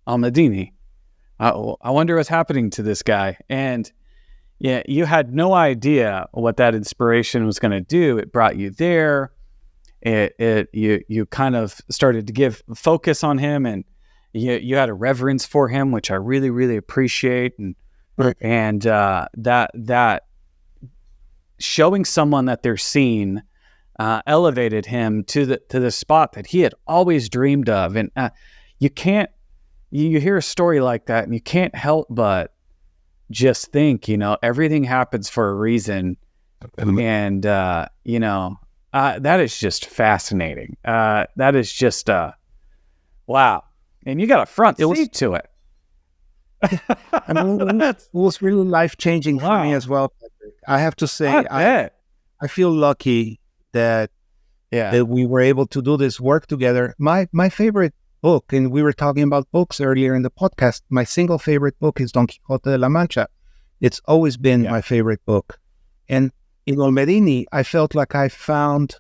Olmedini. I wonder what's happening to this guy. And yeah, you had no idea what that inspiration was going to do. It brought you there. You kind of started to give focus on him, and you had a reverence for him, which I really, really appreciate. And Right. and that showing someone that they're seen elevated him to the spot that he had always dreamed of. And you can't you hear a story like that, and you can't help but just think, everything happens for a reason. And, that is just fascinating. That is just, wow. And you got a front seat to it. I mean, it was really life-changing for me as well, Patrick. I have to say, I feel lucky that we were able to do this work together. My favorite book, and we were talking about books earlier in the podcast, my single favorite book is Don Quixote de la Mancha. It's always been my favorite book. And in Olmedini, I felt like I found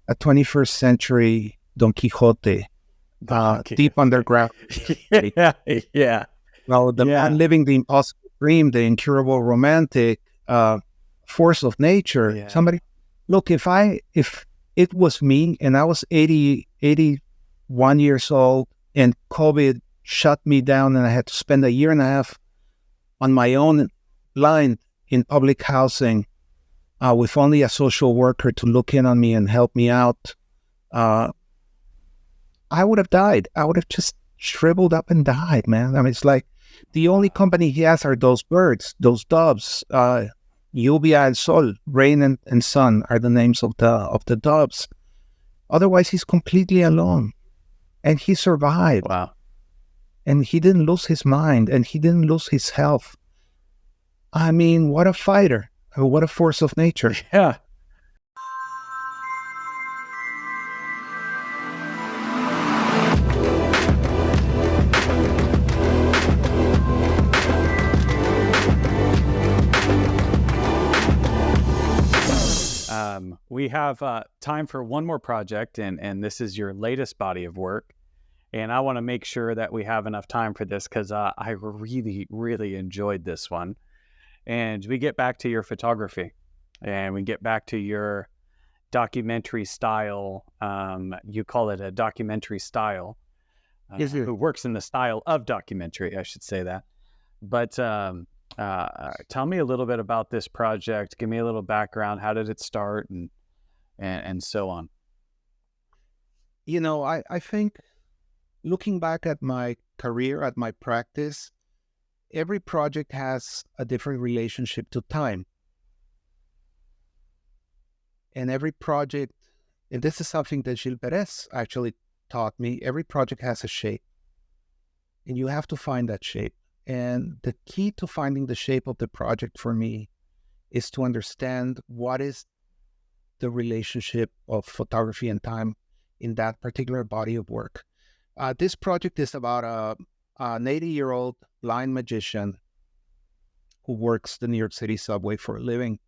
a 21st century Don Quixote, deep underground. Well, the man living the impossible dream, the incurable romantic force of nature. Yeah. Somebody, look, if it was me and I was 81 years old and COVID shut me down and I had to spend a year and a half on my own line in public housing with only a social worker to look in on me and help me out, I would have died. I would have just shriveled up and died, man. I mean, it's like the only company he has are those birds, those doves. Lluvia el Sol, rain and sun are the names of the doves. Otherwise, he's completely alone. And he survived. Wow. And he didn't lose his mind, and he didn't lose his health. I mean, what a fighter. What a force of nature. Yeah. We have time for one more project, and this is your latest body of work. And I want to make sure that we have enough time for this because I really, really enjoyed this one. And we get back to your photography, and we get back to your documentary style. You call it a documentary style. Yes, sir. Who works in the style of documentary, I should say that. But tell me a little bit about this project. Give me a little background. How did it start, and so on? I think looking back at my career, at my practice, every project has a different relationship to time. And every project, and this is something that Gil Perez actually taught me, every project has a shape. And you have to find that shape. And the key to finding the shape of the project for me is to understand what is the relationship of photography and time in that particular body of work. This project is about an 80-year-old blind magician who works the New York City subway for a living.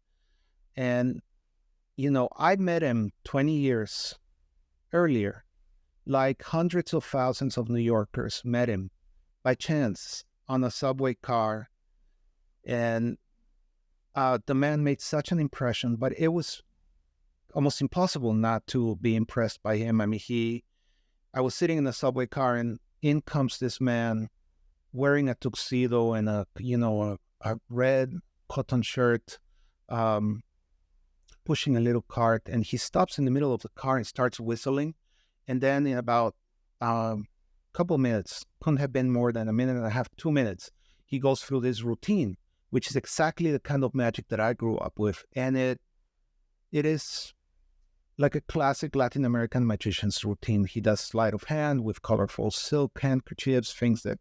And, I met him 20 years earlier, like hundreds of thousands of New Yorkers met him by chance on a subway car. And the man made such an impression, but it was almost impossible not to be impressed by him. I mean, I was sitting in the subway car, and in comes this man wearing a tuxedo and a red cotton shirt, pushing a little cart, and he stops in the middle of the car and starts whistling. And then in about couple minutes, couldn't have been more than a minute and a half, 2 minutes, he goes through this routine, which is exactly the kind of magic that I grew up with. And it is like a classic Latin American magician's routine. He does sleight of hand with colorful silk handkerchiefs, things that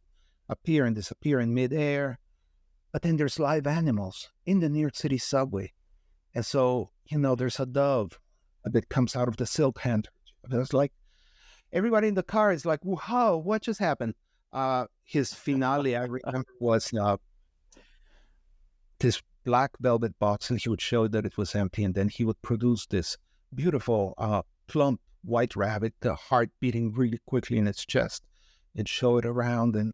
appear and disappear in midair. But then there's live animals in the New York City subway. And so, there's a dove that comes out of the silk handkerchief. It's like, everybody in the car is like, wow, what just happened? His finale, I remember, was this black velvet box, and he would show that it was empty, and then he would produce this beautiful, plump white rabbit, the heart beating really quickly in its chest, and show it around. And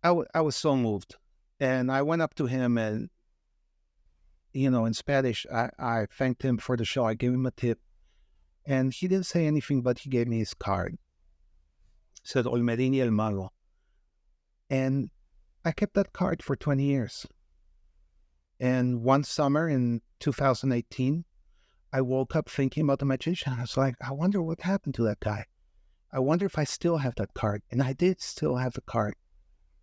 I was so moved. And I went up to him and, in Spanish, I thanked him for the show. I gave him a tip. And he didn't say anything, but he gave me his card. It said Olmedini El Mago. And I kept that card for 20 years. And one summer in 2018, I woke up thinking about the magician. I was like, I wonder what happened to that guy. I wonder if I still have that card. And I did still have the card.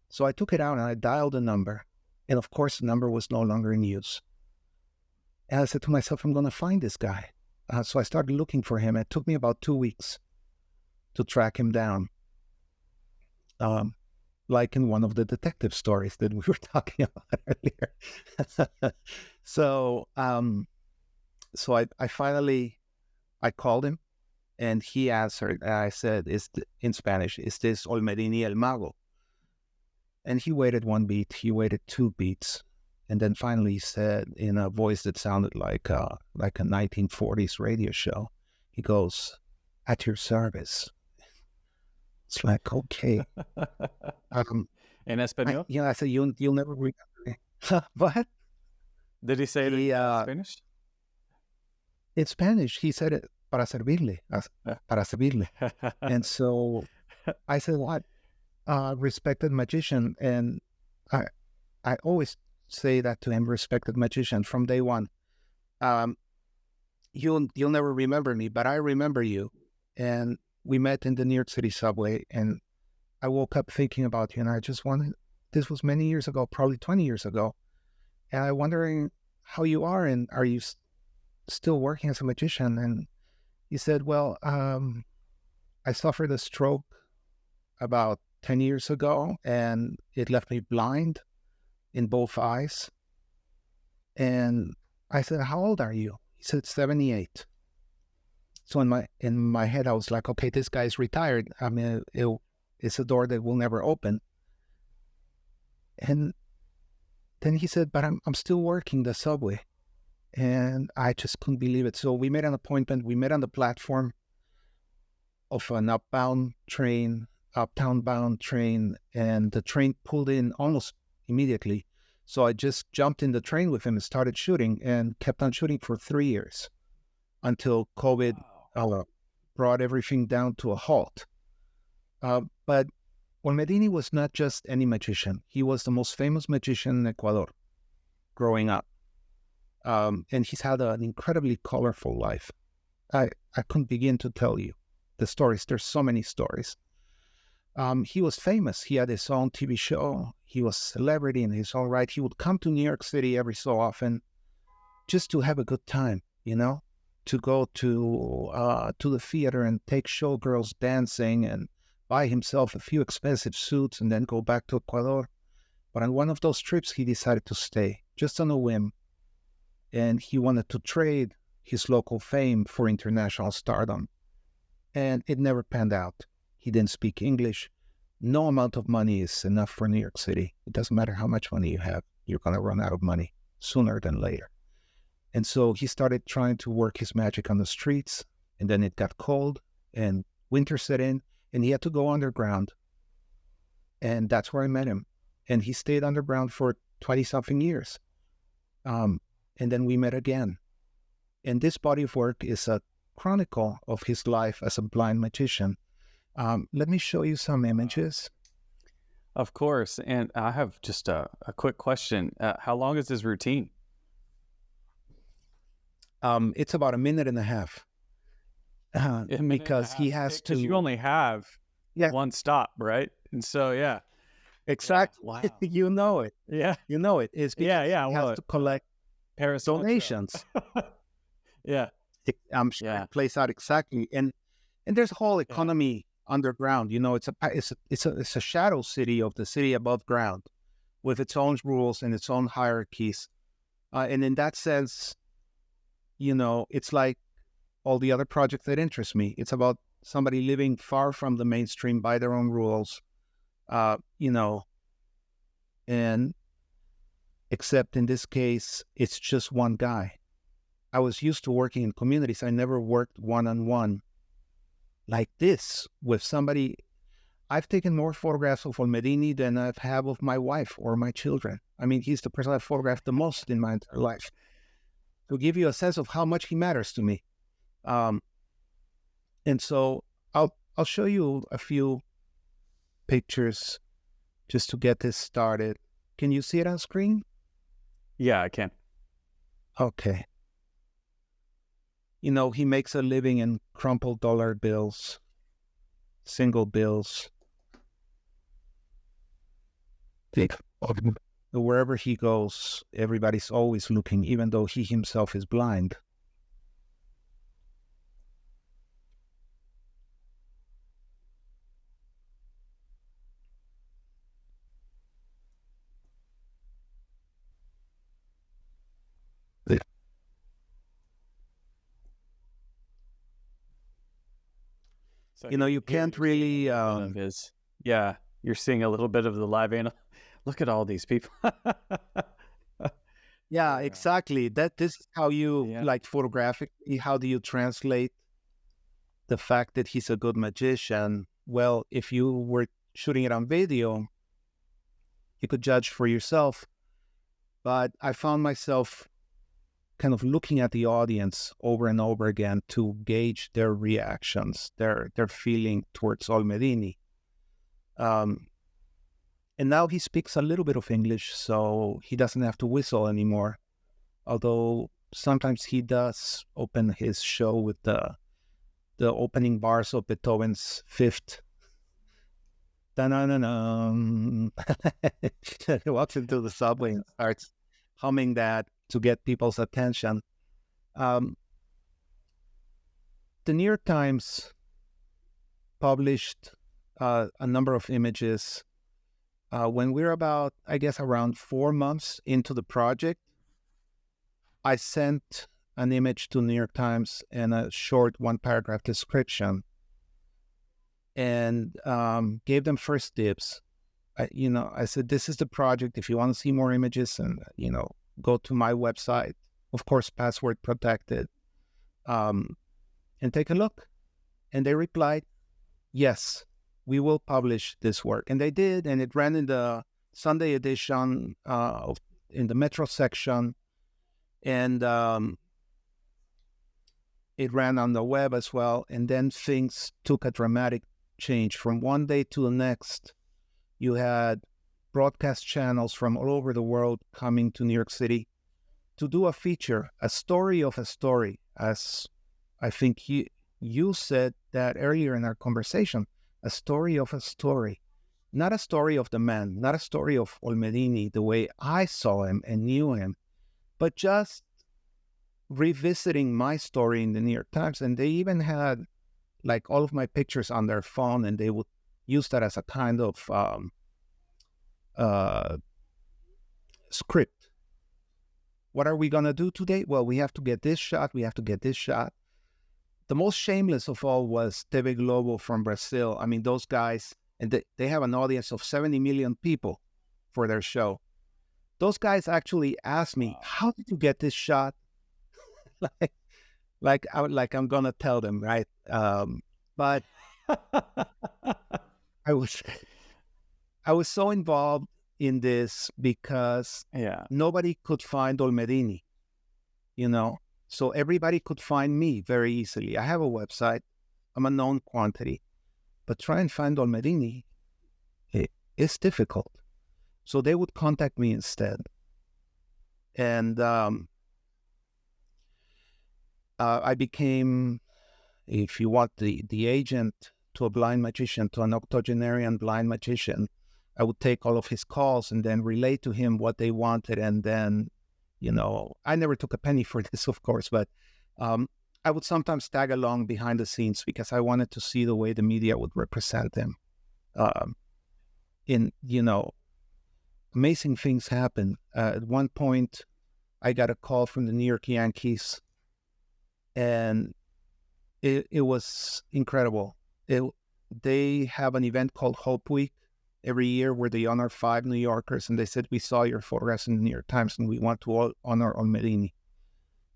So I took it out and I dialed the number. And of course, the number was no longer in use. And I said to myself, I'm going to find this guy. So I started looking for him. It took me about 2 weeks to track him down. Like in one of the detective stories that we were talking about earlier. So I finally, I called him and he answered. I said, in Spanish, "Is this Olmedini El Mago?" And he waited 1 beat, he waited 2 beats. And then finally he said in a voice that sounded like a 1940s radio show, he goes, "At your service." It's like, okay. In Espanol? I said, you'll never remember me. What? Did he say it in Spanish? In Spanish, he said it, para servirle, para servirle. And so I said, what? Respected magician. And I always say that to him, respected magician, from day one. You'll never remember me, but I remember you. And we met in the New York City subway, and I woke up thinking about you, and I just wanted, this was many years ago, probably 20 years ago, and I'm wondering how you are, and are you still working as a magician? And he said, well, I suffered a stroke about 10 years ago, and it left me blind in both eyes. And I said, how old are you? He said, 78. So in my head, I was like, okay, this guy's retired. I mean, it's a door that will never open. And then he said, but I'm still working the subway. And I just couldn't believe it. So we made an appointment. We met on the platform of an uptown bound train, and the train pulled in almost immediately. So I just jumped in the train with him and started shooting, and kept on shooting for 3 years until COVID brought everything down to a halt. But Olmedini was not just any magician. He was the most famous magician in Ecuador growing up. And he's had an incredibly colorful life. I couldn't begin to tell you the stories. There's so many stories. He was famous. He had his own TV show. He was a celebrity in his own right. He would come to New York City every so often just to have a good time, to go to the theater and take showgirls dancing and buy himself a few expensive suits and then go back to Ecuador. But on one of those trips, he decided to stay just on a whim. And he wanted to trade his local fame for international stardom. And it never panned out. He didn't speak English. No amount of money is enough for New York City. It doesn't matter how much money you have. You're going to run out of money sooner than later. And so he started trying to work his magic on the streets. And then it got cold and winter set in, and he had to go underground. And that's where I met him. And he stayed underground for 20-something years. And then we met again. And this body of work is a chronicle of his life as a blind magician. Let me show you some images. Of course. And I have just a quick question. How long is his routine? It's about a minute and a half. Because he has to... Because you only have one stop, right? And so, yeah. Exactly. Wow. You know it. Yeah. You know it. It's because he has to collect Paris donations. Yeah. I'm sure it plays out exactly. And there's a whole economy underground. It's a shadow city of the city above ground with its own rules and its own hierarchies. And in that sense, it's like all the other projects that interest me. It's about somebody living far from the mainstream by their own rules, and except in this case, it's just one guy. I was used to working in communities. I never worked one-on-one like this with somebody. I've taken more photographs of Olmedini than I've had of my wife or my children. I mean, he's the person I've photographed the most in my entire life. To give you a sense of how much he matters to me. And so I'll show you a few pictures just to get this started. Can you see it on screen? Yeah, I can. Okay. You know, he makes a living in crumpled dollar bills, single bills. Wherever he goes, everybody's always looking, even though he himself is blind. So You know, you here can't you're seeing really... a little bit of his, yeah, you're seeing a little bit of the live animal. Look at all these people. Yeah, exactly. This is how you, Yeah. like, photographically, how do you translate the fact that he's a good magician? Well, if you were shooting it on video, you could judge for yourself. But I found myself kind of looking at the audience over and over again to gauge their reactions, their feeling towards Olmedini. And now he speaks a little bit of English, so he doesn't have to whistle anymore. Although sometimes he does open his show with the opening bars of Beethoven's Fifth. Da-na-na-na. He walks into the subway and starts humming that to get people's attention. The New York Times published a number of images when we're about, I guess, around 4 months into the project. I sent an image to New York Times and a short 1-paragraph description, and gave them first dibs. I said, this is the project. If you want to see more images, and go to my website, of course, password protected, and take a look. And they replied, yes, we will publish this work. And they did, and it ran in the Sunday edition, in the Metro section, and it ran on the web as well. And then things took a dramatic change. From one day to the next, you had broadcast channels from all over the world coming to New York City to do a feature, a story of a story, as I think you said that earlier in our conversation, a story of a story. Not a story of the man, not a story of Olmedini the way I saw him and knew him, but just revisiting my story in the New York Times. And they even had, like, all of my pictures on their phone, and they would use that as a kind of script. What are we going to do today? Well, we have to get this shot. We have to get this shot. The most shameless of all was TV Globo from Brazil. I mean, those guys, and they have an audience of 70 million people for their show. Those guys actually asked me, how did you get this shot? I'm going to tell them, right? But I was so involved in this because nobody could find Olmedini, so everybody could find me very easily. I have a website. I'm a known quantity, but try and find Olmedini, it's difficult. So they would contact me instead. And I became, if you want, the agent to a blind magician, to an octogenarian blind magician. I would take all of his calls and then relay to him what they wanted. And then, I never took a penny for this, of course, but I would sometimes tag along behind the scenes because I wanted to see the way the media would represent him. Amazing things happen. At one point, I got a call from the New York Yankees, and it was incredible. They have an event called Hope Week every year where they honor 5 New Yorkers, and they said, we saw your photographs in the New York Times and we want to honor Olmedini.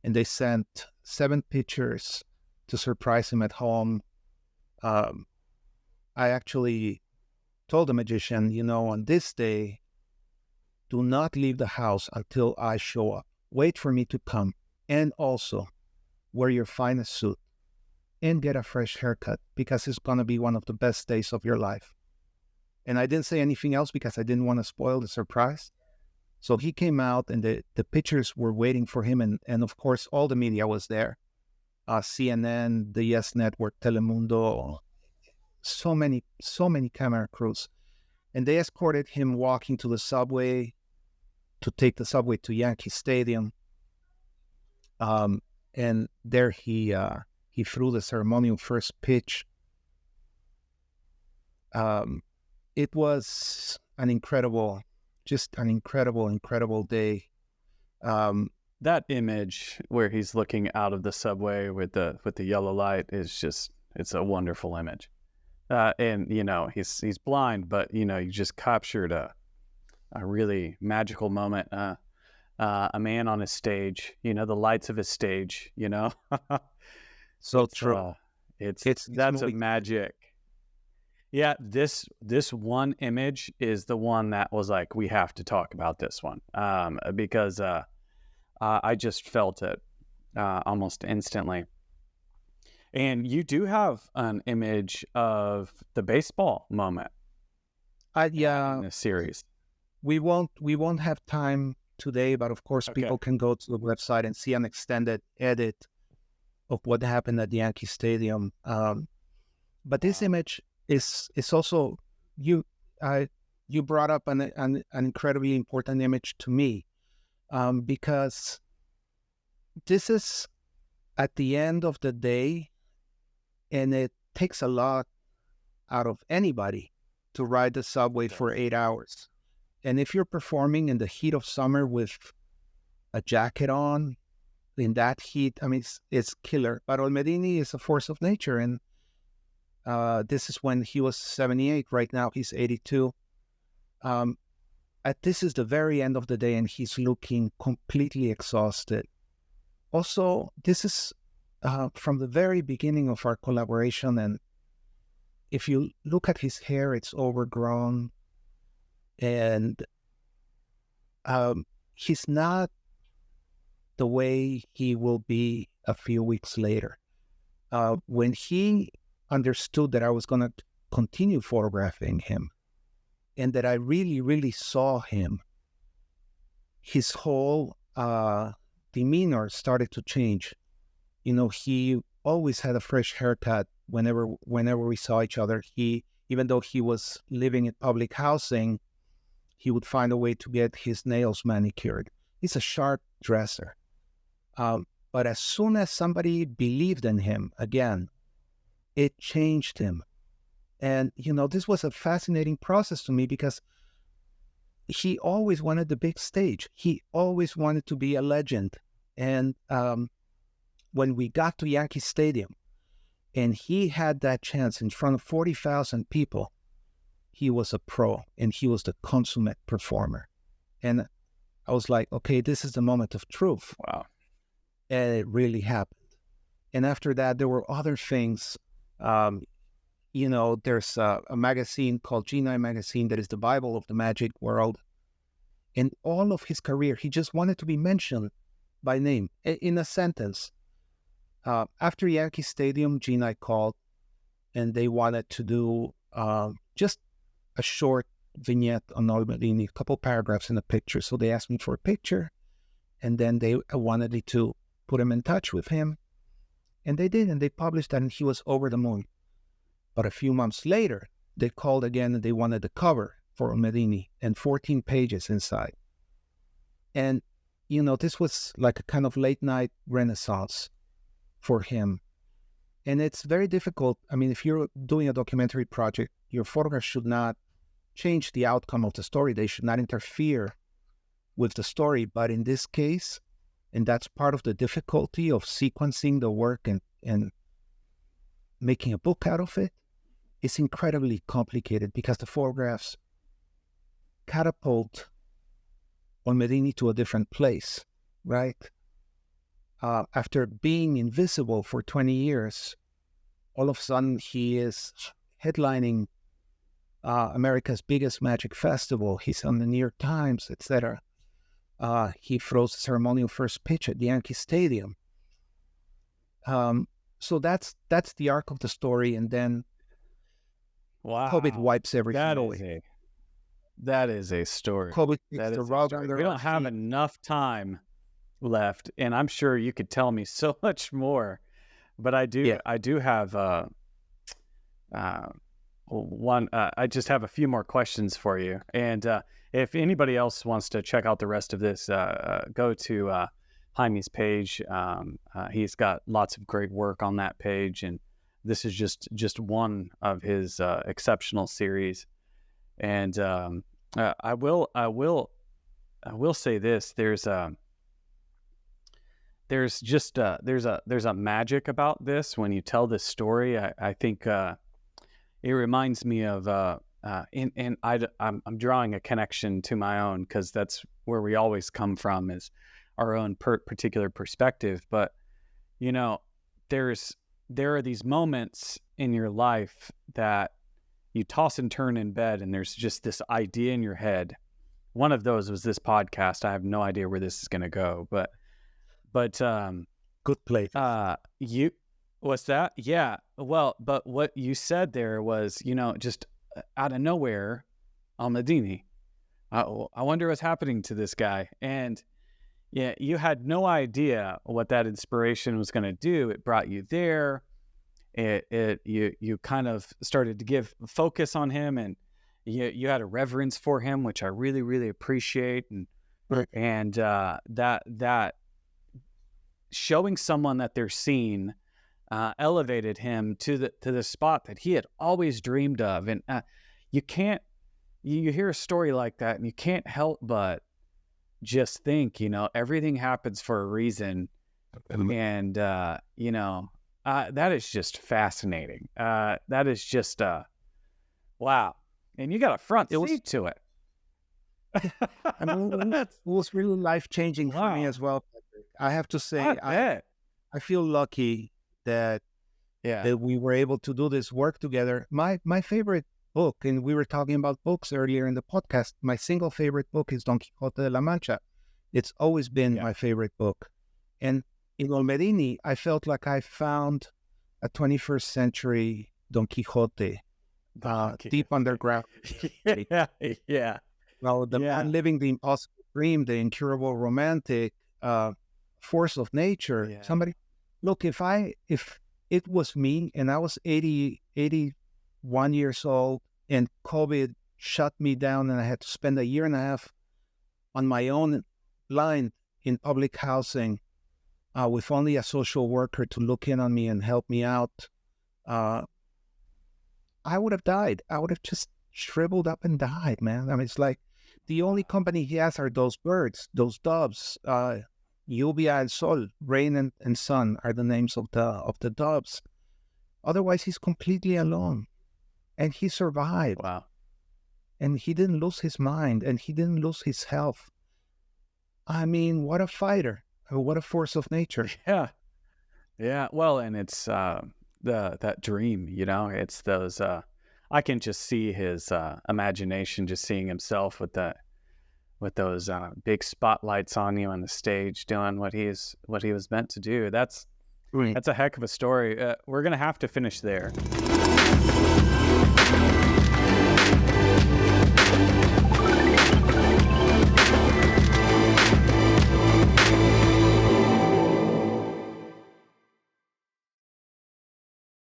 And they sent 7 pictures to surprise him at home. I actually told the magician, on this day, do not leave the house until I show up. Wait for me to come. And also, wear your finest suit and get a fresh haircut because it's going to be one of the best days of your life. And I didn't say anything else because I didn't want to spoil the surprise. So he came out and the pictures were waiting for him. And of course, all the media was there. CNN, the Yes Network, Telemundo, so many camera crews. And they escorted him walking to the subway to take the subway to Yankee Stadium. And there he threw the ceremonial first pitch. It was an incredible day. That image where he's looking out of the subway with the yellow light it's a wonderful image. And he's blind, but you just captured a really magical moment. A man on his stage, the lights of his stage, So true. That's a magic. Yeah, this one image is the one that was like, we have to talk about this one, because I just felt it almost instantly. And you do have an image of the baseball moment in this series. We won't have time today, but of course, people can go to the website and see an extended edit of what happened at the Yankee Stadium. But this image is also, you brought up an incredibly important image to me, because this is at the end of the day, and it takes a lot out of anybody to ride the subway for 8 hours. And if you're performing in the heat of summer with a jacket on, in that heat, I mean, it's killer. But Olmedini is a force of nature, and this is when he was 78. Right now, he's 82. This is the very end of the day, and he's looking completely exhausted. Also, this is from the very beginning of our collaboration, and if you look at his hair, it's overgrown, and he's not the way he will be a few weeks later. When he understood that I was going to continue photographing him and that I really, really saw him, his whole demeanor started to change. He always had a fresh haircut whenever we saw each other. Even though he was living in public housing, he would find a way to get his nails manicured. He's a sharp dresser. But as soon as somebody believed in him again, it changed him. And, this was a fascinating process to me because he always wanted the big stage. He always wanted to be a legend. And when we got to Yankee Stadium and he had that chance in front of 40,000 people, he was a pro and he was the consummate performer. And I was like, okay, this is the moment of truth. Wow. And it really happened. And after that, there were other things. There's a magazine called G9 Magazine that is the Bible of the magic world. And all of his career, he just wanted to be mentioned by name in a sentence. After Yankee Stadium, G9 called and they wanted to do just a short vignette on Olmedini, a couple paragraphs in a picture. So they asked me for a picture, and then they wanted me to put him in touch with him. And they did, and they published that, and he was over the moon. But a few months later, they called again, and they wanted the cover for Olmedini and 14 pages inside. And, this was like a kind of late-night renaissance for him. And it's very difficult. I mean, if you're doing a documentary project, your photographs should not change the outcome of the story. They should not interfere with the story. But in this case, and that's part of the difficulty of sequencing the work and making a book out of it, it's incredibly complicated because the photographs catapult Olmedini to a different place, right? After being invisible for 20 years, all of a sudden he is headlining America's biggest magic festival. He's on the New York Times, etc. He throws the ceremonial first pitch at Yankee Stadium. So that's the arc of the story, and then COVID wipes everything away. That is a story. COVID takes the rug under. We don't have enough time left, and I'm sure you could tell me so much more, but I do have one. I just have a few more questions for you, and if anybody else wants to check out the rest of this, go to Jaime's page. He's got lots of great work on that page, and this is just one of his exceptional series. And I will say this: there's a magic about this when you tell this story. I think it reminds me of I'm drawing a connection to my own, because that's where we always come from, is our own particular perspective. But there are these moments in your life that you toss and turn in bed, and there's just this idea in your head. One of those was this podcast. I have no idea where this is going to go, but good place. What's that? Yeah. Well, but what you said there was, just out of nowhere, Olmedini. I wonder what's happening to this guy. And yeah, you had no idea what that inspiration was going to do. It brought you there. You kind of started to give focus on him, and you had a reverence for him, which I really, really appreciate. And right. And that showing someone that they're seen elevated him to the spot that he had always dreamed of. And you hear a story like that, and you can't help but just think, everything happens for a reason. And that is just fascinating. That is just wow. And you got a front seat to it. I mean, it was really life-changing for me as well, Patrick. I have to say, I feel lucky that we were able to do this work together. My favorite book, and we were talking about books earlier in the podcast, my single favorite book is Don Quixote de la Mancha. It's always been my favorite book. And in Olmedini, I felt like I found a 21st century Don Quixote, deep underground. Yeah. Well, the man living the impossible dream, the incurable romantic force of nature. Yeah. Somebody, look, if it was me and I was 81 years old and COVID shut me down and I had to spend a year and a half on my own line in public housing, with only a social worker to look in on me and help me out, I would have died. I would have just shriveled up and died, man. I mean, it's like the only company he has are those birds, those doves. Lluvia el Sol, rain and sun are the names of the doves. Otherwise, he's completely alone, and he survived. Wow! And he didn't lose his mind, and he didn't lose his health. I mean, what a fighter! What a force of nature. Yeah. Well, and it's that dream, it's those, I can just see his imagination, just seeing himself with those big spotlights on you on the stage doing what he was meant to do. That's a heck of a story. We're going to have to finish there.